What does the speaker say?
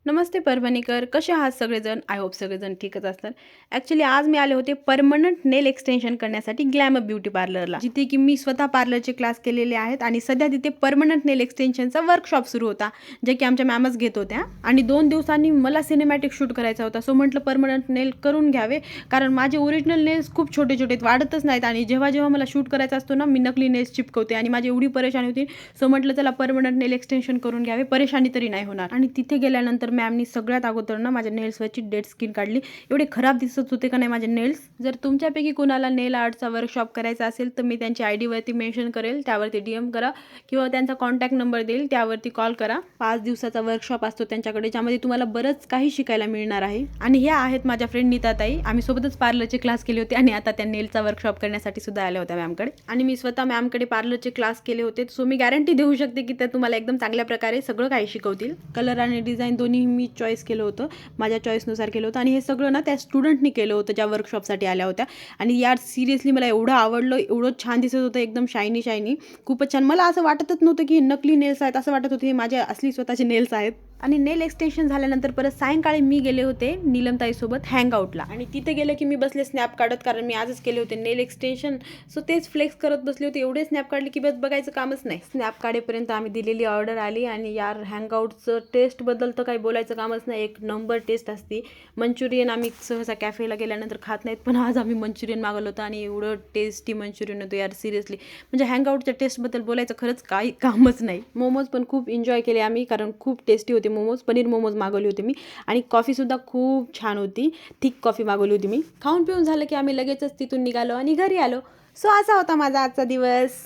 नमस्ते परभणीकर, कसे आहात सगळेजण? आय होप सगळेजण ठीकच असतात. ॲक्च्युली आज मी आले होते परमनंट नेल एक्सटेन्शन करण्यासाठी ग्लॅमर ब्युटी पार्लरला, जिथे की मी स्वतः पार्लरचे क्लास केलेले आहेत आणि सध्या तिथे परमनंट नेल एक्सटेन्शनचा वर्कशॉप सुरू होता, जे की आमच्या मॅमच घेत होत्या. आणि 2 दिवसांनी मला सिनेमॅटिक शूट करायचा होता, सो म्हटलं परमनंट नेल करून घ्यावे, कारण माझे ओरिजिनल नेल्स खूप छोटे छोटे वाढतच नाहीत आणि जेव्हा जेव्हा मला शूट करायचा असतो ना, मी नकली नेल्स चिपकवते आणि माझी एवढी परेशानी होती. सो म्हटलं चला परमनंट नेल एक्सटेन्शन करून घ्यावे, परेशानी तरी नाही होणार. आणि तिथे गेल्यानंतर मॅमनी सगळ्यात अगोदर ना माझ्या नेल्सवरची डेड स्किन काढली. एवढे खराब दिसत होते का नाही माझे नेल्स. जर तुमच्यापैकी कोणाला नेल आर्टचा वर्कशॉप करायचा असेल तर मी त्यांची ID वरती मेन्शन करेल, त्यावरती DM करा किंवा त्यांचा कॉन्टॅक्ट नंबर देईल, त्यावरती कॉल करा. 5 दिवसाचा वर्कशॉप असतो त्यांच्याकडे, ज्यामध्ये तुम्हाला बरंच काही शिकायला मिळणार आहे. आणि ह्या आहेत माझ्या फ्रेंड नीताताई. आम्ही सोबतच पार्लरचे क्लास केले होते आणि आता त्या नेलचा वर्कशॉप करण्यासाठी सुद्धा आल्या होत्या मॅमकडे. आणि मी स्वतः मॅमकडे पार्लरचे क्लास केले होते, सो मी गॅरंटी देऊ शकते की ते तुम्हाला एकदम चांगल्या प्रकारे सगळं काही शिकवतील. कलर आणि डिझाईन दोन्ही मी चॉईस केलं होतं, माझ्या चॉईसनुसार केलं होतं. आणि हे सगळं ना त्या स्टुडंटनी केलं होतं ज्या वर्कशॉपसाठी आल्या होत्या. आणि यार सिरियसली मला एवढं आवडलं, एवढं छान दिसत होतं, एकदम शायनी शायनी, खूपच छान. मला असं वाटतच नव्हतं की हे नकली नेल्स आहेत, असं वाटत होतं हे माझे असली स्वतःचे नेल्स आहेत. आणि नेल एक्सटेन्शन झाल्यानंतर परत सायंकाळी मी गेले होते नीलमताईसोबत हँगआउटला. आणि तिथे गेले की मी बसले स्नॅप काढत, कारण मी आजच केले होते नेल एक्सटेन्शन, सो तेच फ्लेक्स करत बसले होते. एवढे स्नॅप काढले की बस बघायचं कामच नाही. स्नॅप काढेपर्यंत आम्ही दिलेली ऑर्डर आली. आणि यार हँगआउटचं टेस्टबद्दल तर काही बोलायचं कामच नाही, एक नंबर टेस्ट असते. मंचुरियन आम्ही सहसा कॅफेला गेल्यानंतर खात नाहीत, पण आज आम्ही मंचुरियन मागवलं होतं आणि एवढं टेस्टी मंचुरियन होतं यार, सिरियसली. म्हणजे हँगआउटच्या टेस्टबद्दल बोलायचं खरंच काही कामच नाही. मोमोज पण खूप एन्जॉय केले आम्ही, कारण खूप टेस्टी होते मोमोज. पनीर मोमोज मागवले होते मी. आणि कॉफीसुद्धा खूप छान होती, थिक कॉफी मागवली होती मी. खाऊन पिऊन झालं की आम्ही लगेचच तिथून निघालो आणि घरी आलो. सो असा होता माझा आजचा दिवस.